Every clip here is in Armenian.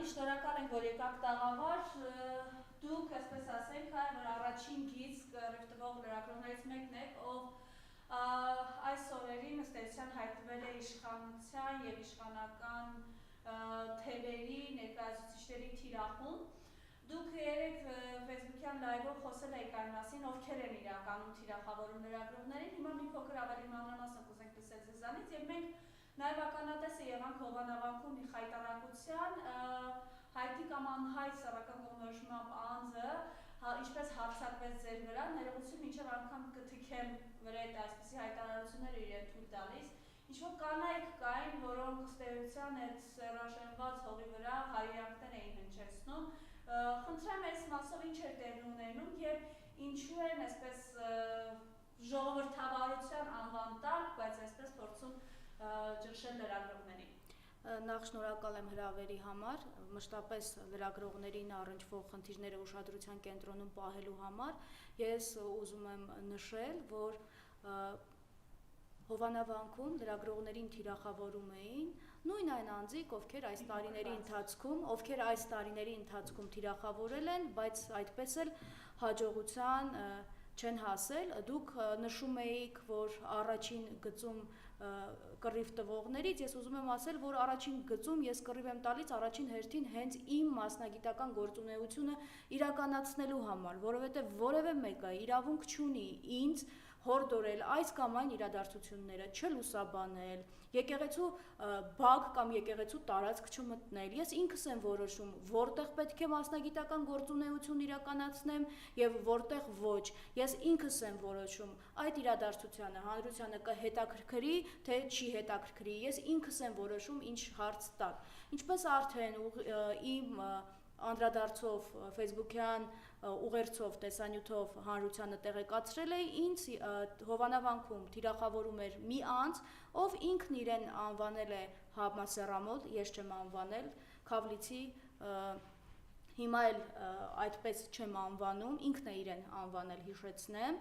Շնորհակալ ենք, որ եկաք տաղավար, դուք, այսպես ասենք, որ առաջին գիծ կռիվտվող լրագրողներից մեկն եք, ով այս օրերին ըստ էության հայտնվել է իշխանության և իշխանական թևերի ներկայացուցիչների թիրախում։ Դուք երեք ֆեյսբուքյան լայվով խոսել եք այն մասին, ովքեր են իրականում թիրախավորում լրագրողներին, հիմա մի փոքր ավելի մանրամասն կուզենք լսել ձեզանից, և մենք նաև ականատեսը եղանք Հովանավանքում մի խայտարակության, հայտնի կամ անհայտ սեռական կողմնորոշմամբ անձը ինչպես հարձակվեց ձեր վրա, ներողություն մինչև անգամ կթքեմ վրետ այսպիսի հայտարարություններ իրեն թույլ տալիս, ինչ-որ կանայք կային, որոնք ըստ էության այդ սեռաշենված հողի վրա հայհոյանքներ էին հնչեցնում, խնդրեմ այս մասով ինչ էր տեղի ունենում և ինչու են այսպես ժողովրդավարության անվան տակ, բայց այսպես փորձում ճնշել լրագրողներին։ Նախ շնորհակալ եմ հրավերի համար, մշտապես լրագրողներին առնչվող խնդիրները ուշադրության կենտրոնում պահելու համար։ Ես ուզում եմ նշել, որ Հովանավանքում լրագրողներին թիրախավորում էին նույն այն անձիկ, ովքեր այս տարիների ընթացքում թիրախավորել են, բայց այդպես էլ հաջողության չեն հասել։ Դուք նշում էիք, որ առաջին գծում կռիվ տվողներից, ես ուզում եմ ասել, որ առաջին գծում ես կռիվ եմ տալիս առաջին հերթին հենց իմ մասնագիտական գործունեությունը իրականացնելու համար, որովհետև որևէ մեկը իրավունք չունի ինձ հորդորել այս կամ այն իրադարձությունները, չլուսաբանել, եկեղեցու բակ կամ եկեղեցու տարածք չմտնել։ Ես ինքս եմ որոշում, որտեղ պետք է մասնագիտական գործունեություն իրականացնեմ և որտեղ ոչ։ Ես ինքս եմ որոշում այդ իրադարձությանը հանրությանը կհետաքրքրի, թե չի հետաքրքրի։ Ես ինքս եմ որոշում ինչ հարց տալ։ Ինչպես արդեն իմ անդրադարձով ֆեյսբուքյան ուղերձով տեսանյութով հանրությանը տեղեկացրել էի, ինձ Հովանավանքում թիրախավորում էր մի անձ, ով ինքն իրեն անվանել է համասեռամոլ, ես չեմ անվանել, Քավլիցի, հիմա էլ այդպես չեմ անվանում, ինքն է իրեն անվանել, հիշեցնեմ,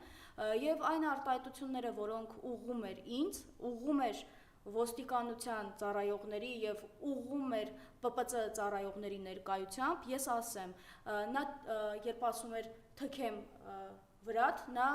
և այն արտահայտությունները, որոնք ուղղում էր ինձ, ուղղում էր ոստիկանության ծառայողների և ուղղում էր ՊՊԾ ծառայողների ներկայությամբ, ես ասեմ, նա երբ ասում էր թքեմ վրատ, նա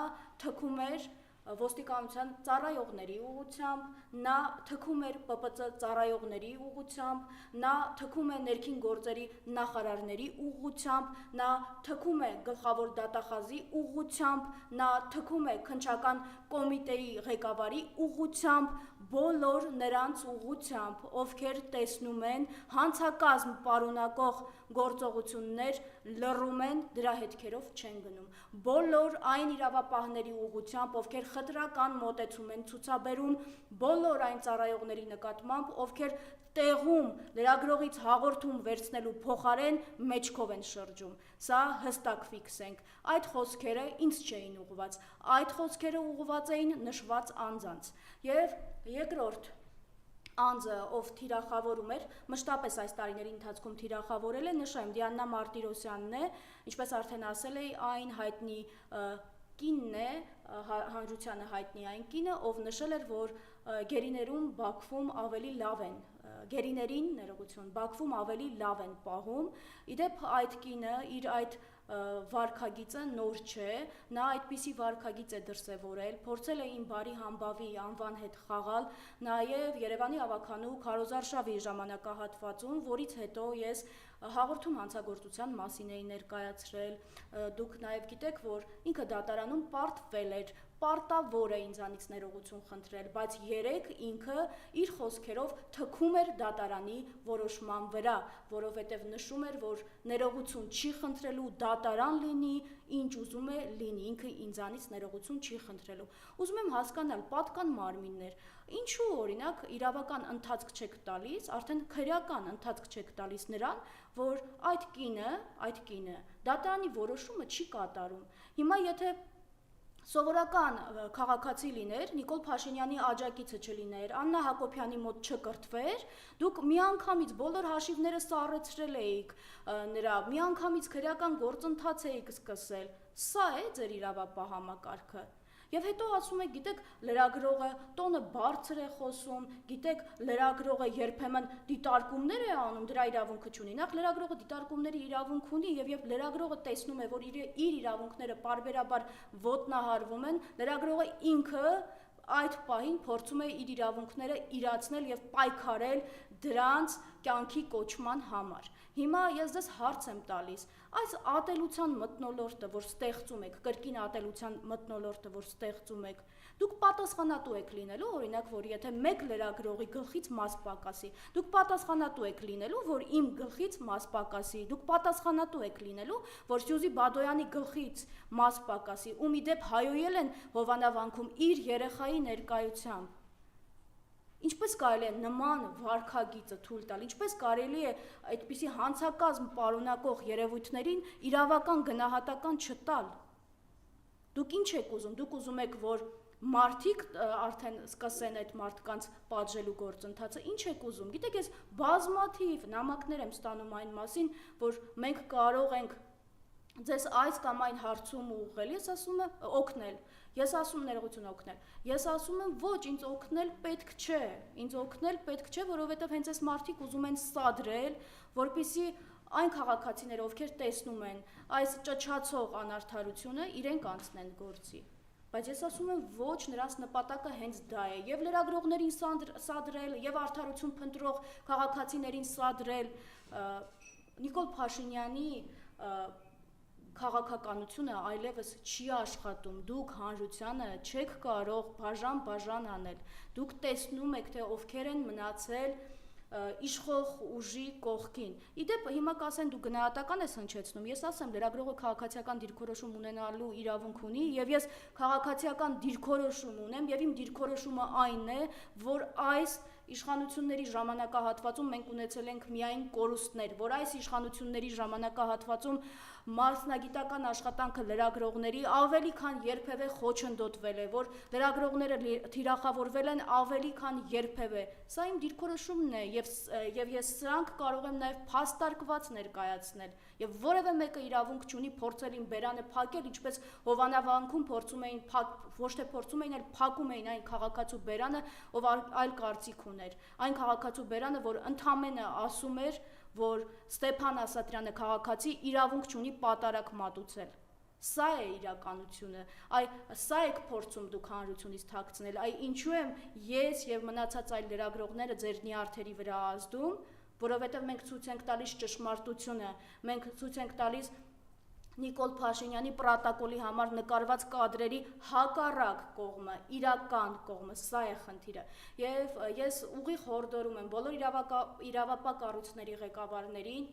թքում էր ոստիկանության ծառայողների ուղղությամբ, նա թքում էր ՊՊԾ ծառայողների ուղղությամբ, նա թքում է ներքին գործերի նախարարների ուղղությամբ, նա թքում է գլխավոր դատախազի ուղղությամբ, նա թքում է քննչական կոմիտեի ղեկավարի ուղղությամբ, բոլոր նրանց ուղղությամբ, ովքեր տեսնում են հանցակազմ պարունակող գործողություններ, լռում են, դրա հետքերով չեն գնում։ Բոլոր այն իրավապահների ուղղությամբ, ովքեր խտրական մոտեցում են ցուցաբերում բոլոր այն ծառայողների նկատմամբ, ովքեր տեղում լրագրողից հաղորդում վերցնելու փոխարեն մեջքով են շրջում։ Սա հստակ ֆիքսենք։ Այդ խոսքերը ինձ չէին ուղղված, այդ խոսքերը ուղղված էին նշված անձանց։ Եվ երկրորդ անձը, ով թիրախավորում էր, մշտապես այս տարիների ընթացքում թիրախավորել է, նշեմ, Դիանա Մարտիրոսյանն է, ինչպես արդեն ասել էի, այն հայտնի կինն է, հանրությանը հայտնի այն կինը, ով նշել էր, որ գերիներում Բաքվում ավելի լավ են, գերիներին, ներողություն, Բաքվում ավելի լավ են պահում։ Իդեպ այդ կինը իր այդ վարքագիծը նոր չէ, նա այդպիսի վարքագիծ է դրսևորել, փորձել է իմ բարի համբավի անվան հետ խաղալ, նաև Երևանի ավագանու քարոզարշավի ժամանակահատվածում, որից հետո ես հաղորդում հանցագործության մասին էի ներկայացրել։ Դուք նաև գիտեք, որ ինքը դատարանում պարտվել էր, պարտավոր է ինձանից ներողություն խնդրել, բայց երեկ ինքը իր խոսքերով թքում էր դատարանի որոշման վրա, որովհետև նշում էր, որ ներողություն չի խնդրելու, դատարան լինի, ինչ ուզում է լինի, ինքը ինձանից ներողություն չի խնդրելու։ Ուզում եմ հասկանալ, պատկան մարմիններ, ինչու օրինակ իրավական ընթացք չեք տալիս, արդեն քրեական ընթացք չեք տալիս նրան, որ այդ կինը դատարանի որոշումը չի կատարում։ Հիմա եթե սովորական քաղաքացի լիներ, Նիկոլ Փաշինյանի աջակիցը չլիներ, Աննա Հակոբյանի մոտ չկրթվեր, դուք միանգամից բոլոր հաշիվները սառեցրել էիք նրա, միանգամից քրեական գործընթաց էիք սկսել։ Սա է ձեր իրավապահ համակարգը։ Եվ հետո ասում եք, գիտեք, լրագրողը տոնը բարձր է խոսում, գիտեք, լրագրողը երբեմն դիտարկումներ է անում, դրա իրավունքը չունի։ Նախ լրագրողը դիտարկումների իրավունք ունի, եւ լրագրողը տեսնում է, որ իր իրավունքները պարբերաբար ոտնահարվում են, լրագրողը ինքը այդ պահին փորձում է իր իրավունքները իրացնել եւ պայքարել դրանց կյանքի կոչման համար։ Հիմա ես ձեզ հարց եմ տալիս, այս ատելության մթնոլորտը, որ ստեղծում եք, կրկին ատելության մթնոլորտը, որ ստեղծում եք, դուք պատասխանատու եք լինելու, օրինակ, որ եթե մեկ լրագրողի գլխից մաս պակասի, դուք պատասխանատու եք լինելու, որ իմ գլխից մաս պակասի, դուք պատասխանատու եք լինելու, որ Սյուզի Բադոյանի գլխից մաս պակասի, ու մի դեպ հայոյել են Հովանավանքում իր երեխայի ներկայությամբ։ Ինչպես կարելի է նման վարքագիծը թույլ տալ, ինչպես կարելի է այդպիսի հանցակազմ պարունակող երևույթներին իրավական գնահատական չտալ։ Դուք ինչ եք ուզում, դուք ուզում եք, որ մարդիկ արդեն սկսեն այդ մարդկանց պատժելու գործընթացը, ինչ եք ուզում։ Գիտեք, ես բազմաթիվ նամակներ եմ ստանում այն մասին, որ մենք կարող ենք ձեզ այս կամ այն հարցում ուղղել, ես ասում եմ օգնել, ես ասում ներողություն օգնել, ես ասում եմ ոչ, ինձ օգնել պետք չէ, ինձ օգնել պետք չէ, որովհետև հենց այս մարդիկ ուզում են սադրել, որպեսզի այն քաղաքացիները, ովքեր տեսնում են այս ճչացող անարդարությունը, իրենք անցնեն գործի։ Բայց ես ասում եմ ոչ, նրանց նպատակը հենց դա է, եւ լրագրողներին սադրել, եւ արդարություն փնտրող քաղաքացիներին սադրել, Նիկոլ Փաշինյանի քաղաքականությունը այլևս չի աշխատում, դուք հանրությանը չեք կարող բաժան անել, դուք տեսնում եք, թե ովքեր են մնացել իշխող ուժի կողքին։ Իդեպ հիմա կասեն դու գնահատական ես հնչեցնում, ես ասեմ լրագրողը քաղաքացիական դիրքորոշում ունենալու իրավունք ունի եւ ես քաղաքացիական դիրքորոշում ունեմ եւ իմ դիրքորոշումը այն է, որ այս իշխանությունների ժամանակահատվածում մենք ունեցել ենք միայն կորուստներ, որ այս իշխանությունների ժամանակահատվածում մասնագիտական աշխատանքը լրագրողների ավելի քան երբևէ խոչընդոտվել է, որ լրագրողները թիրախավորվել են ավելի քան երբևէ։ Սա իմ դիրքորոշումն է եւ ես սրանք կարող եմ նաեւ փաստարկված ներկայացնել եւ որևէ մեկը իրավունք չունի փորձել իմ բերանը փակել, ինչպես Հովանավանքում փորձում էին ոչ թե փորձում էին, այլ փակում էին այն քաղաքացու բերանը, ով այլ կարծիք ուներ։ Այն քաղաքացու բերանը, որ ընդամենը ասում էր, որ Ստեփան Ասատրյանը քաղաքացի իրավունք չունի պատարակ մատուցել։ Սա է իրականությունը, սա եք փորձում դուք հանրությունից թաքցնել, ինչու եմ ես եւ մնացած այլ լրագրողները ձեր նյարդերի վրա ազդում, որովհետեւ մենք ցույց ենք տալիս ճշմարտությունը, մենք ցույց ենք տալիս Նիկոլ Փաշինյանի պրոտոկոլի համար նկարված կադրերի հակառակ կողմը, իրական կողմը, սա է խնդիրը։ Եվ ես ուղիղ հորդորում եմ բոլոր իրավապահ կառույցների ղեկավարներին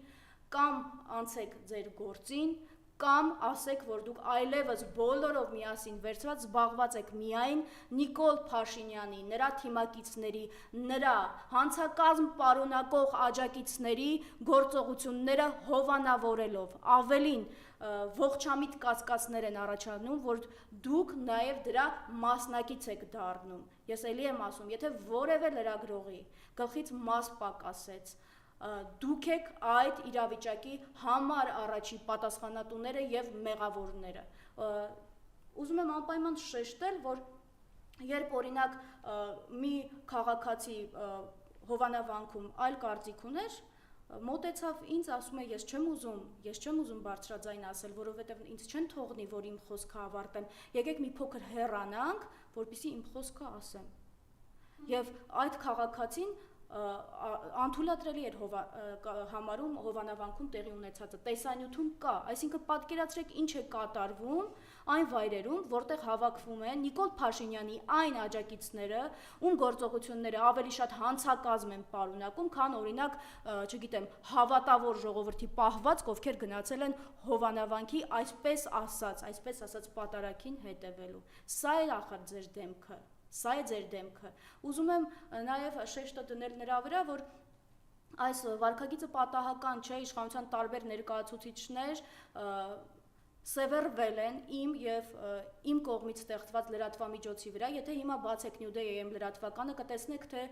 կամ անցեք ձեր գործին, կամ ասեք, որ դուք այլևս բոլորով միասին վերցված զբաղված եք միայն Նիկոլ Փաշինյանի, նրա թիմակիցների, նրա հանցակազմ պարունակող աջակիցների գործողությունները հովանավորելով, ավելին ողջամիտ կասկածներ են առաջանում, որ դուք նաև դրա մասնակից եք դառնում։ Ես էլի եմ ասում, եթե որևէ լրագրողի գլխից մաս պակասեց, դուք եք այդ իրավիճակի համար առաջի պատասխանատուները եւ մեղավորները։ Ուզում եմ անպայման շեշտել, որ երբ օրինակ մի քաղաքացի Հովանավանքում այլ կարծիք ուներ, մոտեցավ ինձ, ասում է ես չեմ ուզում բարձրաձայն ասել, որովհետև ինձ չեն թողնի, որ իմ խոսքը ավարտեմ, եկեք մի փոքր հեռանանք, որպեսզի իմ խոսքը ասեմ։ Եվ այդ քաղաքացին անթույլատրելի էր համարում Հովանավանքում տեղի ունեցածը, տեսանյութում կա, այսինքն պատկերացրեք ինչ է կատարվում այն վայրերում, որտեղ հավաքվում են Նիկոլ Փաշինյանի այն աջակիցները, ում գործողությունները ավելի շատ հանցակազմ են պարունակում, քան օրինակ, չգիտեմ, հավատավոր ժողովրդի պահվածք, ովքեր գնացել են Հովանավանքի այսպես ասած պատարակին հետևելու։ Սա է ախր ձեր դեմքը։ Սա է ձեր դեմքը։ Ուզում եմ նաև շեշտը դնել նրա վրա, որ այս վարքագիծը պատահական չէ, իշխանության տարբեր ներկայացուցիչներ սևեռվել են իմ եւ իմ կողմից ստեղծված լրատվամիջոցի վրա, եթե հիմա բացեք New Day AM լրատվականը, կտեսնեք, թե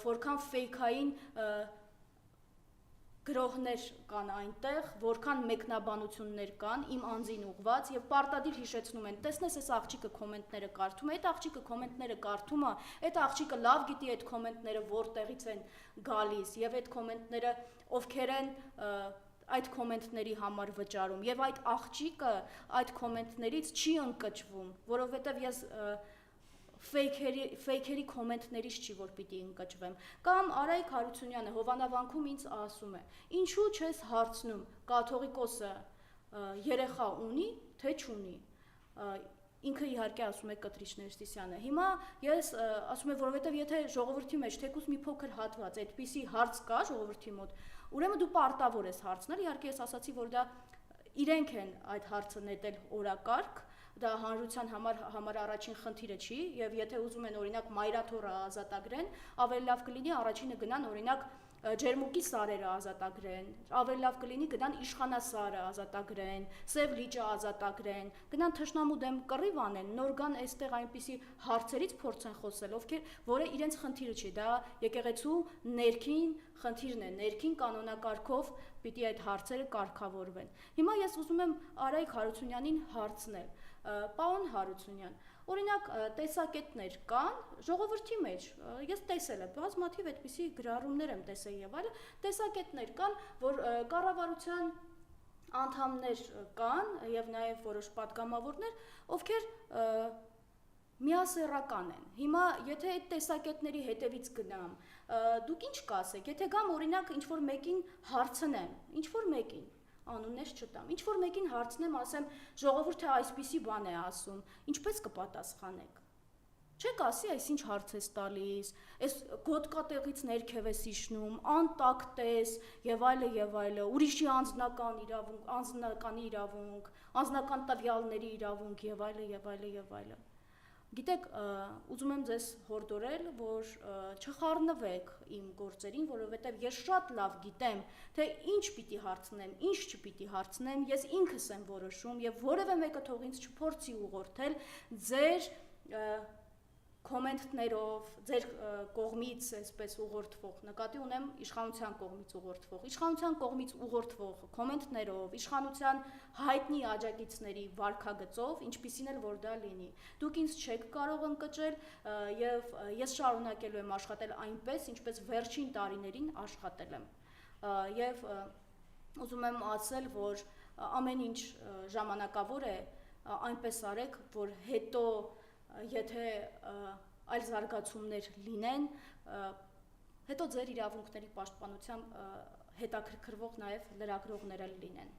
որքան ֆեյքային գրողներ կան այնտեղ, որքան մեկնաբանություններ կան իմ անձին ուղված եւ պարտադիր հիշեցնում են, տեսնես այս աղջիկը կոմենտները կարդում է, այդ աղջիկը կոմենտները կարդում է, այդ աղջիկը լավ գիտի այդ կոմենտները որտեղից են գալիս եւ այդ կոմենտները ովքեր են այդ կոմենտների համար վճարում եւ այդ աղջիկը այդ կոմենտներից չի ընկճվում, որովհետեւ ես ֆեյքերի կոմենտներից չի որ պիտի ընկճվեմ, կամ Արայիկ Հարությունյանը Հովանավանքում ինձ ասում է, ինչու չես հարցնում կաթողիկոսը երեխա ունի, թե չունի, ինքը իհարկե ասում է Կտրիչ Ներսիսյանը, հիմա ես ասում եմ, որովհետև եթե ժողովրդի մեջ թեկուզ մի փոքր հատված, այդպիսի հարց կա ժողովրդի մոտ, ուրեմն դու պարտավոր ես հարցնել, իհարկե ես ասացի, որ դա իրենք են այդ հարցը նետել օրակարգ, դա հանրության համար առաջին խնդիրը չի եւ եթե ուզում են օրինակ մայրաթոռը ազատագրեն, ավելի լավ կլինի առաջինը գնան օրինակ ջերմուկի սարերը ազատագրեն, ավելի լավ կլինի գնան իշխանասարը ազատագրեն, սև լիճը ազատագրեն, գնան թշնամու դեմ կռիվ անեն, նոր գան այստեղ այնպիսի հարցերից փորձեն խոսել, որը իրենց խնդիրը չի, դա եկեղեցու ներքին խնդիրն է, ներքին կանոնակարգով պիտի այդ հարցերը կարգավորվեն։ Հիմա ես ուզում եմ Արայիկ Հարությունյանին հարցնել, պարոն Հարությունյան, օրինակ տեսակետներ կան ժողովրդի մեջ, ես տեսել եմ, բազմաթիվ այդպիսի գրառումներ եմ տեսել եւ այլն, տեսակետներ կան, որ կառավարության անդամներ կան եւ նաեւ որոշ պատգամավորներ, ովքեր միասեռական են։ Հիմա եթե այդ տեսակետների հետևից գնամ, դուք ինչ կասեք, եթե գամ օրինակ ինչ որ մեկին հարցնեմ, ինչ որ մեկին անուններ չտամ, ինչ որ մեկին հարցնեմ, ասեմ, ժողովուրդը այսպիսի բան է ասում, ինչպես կպատասխանեք։ Չեք ասի, այս ինչ հարց ես տալիս, այս գոտկատեղից ներքև ես իջնում, անտակտ ես եւ այլը, ուրիշի անձնականի իրավունք, անձնական տվյալների իրավունք եւ այլը։ Գիտեք, ուզում եմ ձեզ հորդորել, որ չխառնվեք իմ գործերին, որովհետև ես շատ լավ գիտեմ, թե ինչ պիտի հարցնեմ, ինչ չպիտի հարցնեմ, ես ինքս եմ որոշում եւ որևէ մեկը թող ինձ չփորձի ուղղորդել ձեր կոմենտներով, ձեր կողմից այսպես ուղղորդվող, նկատի ունեմ իշխանության կողմից ուղղորդվող կոմենտներով, իշխանության հայտնի աջակիցների վարքագծով, ինչպիսին էլ որ դա լինի։ Դուք ինձ չեք կարող ընկճել եւ ես շարունակելու եմ աշխատել այնպես, ինչպես վերջին տարիներին աշխատել եմ։ Եվ ուզում եմ ասել, որ ամեն ինչ ժամանակավոր է, այնպես արեք, որ հետո եթե այլ զարգացումներ լինեն, հետո ձեր իրավունքների պաշտպանությամբ հետաքրքրվող նաև լրագրողներ լինեն։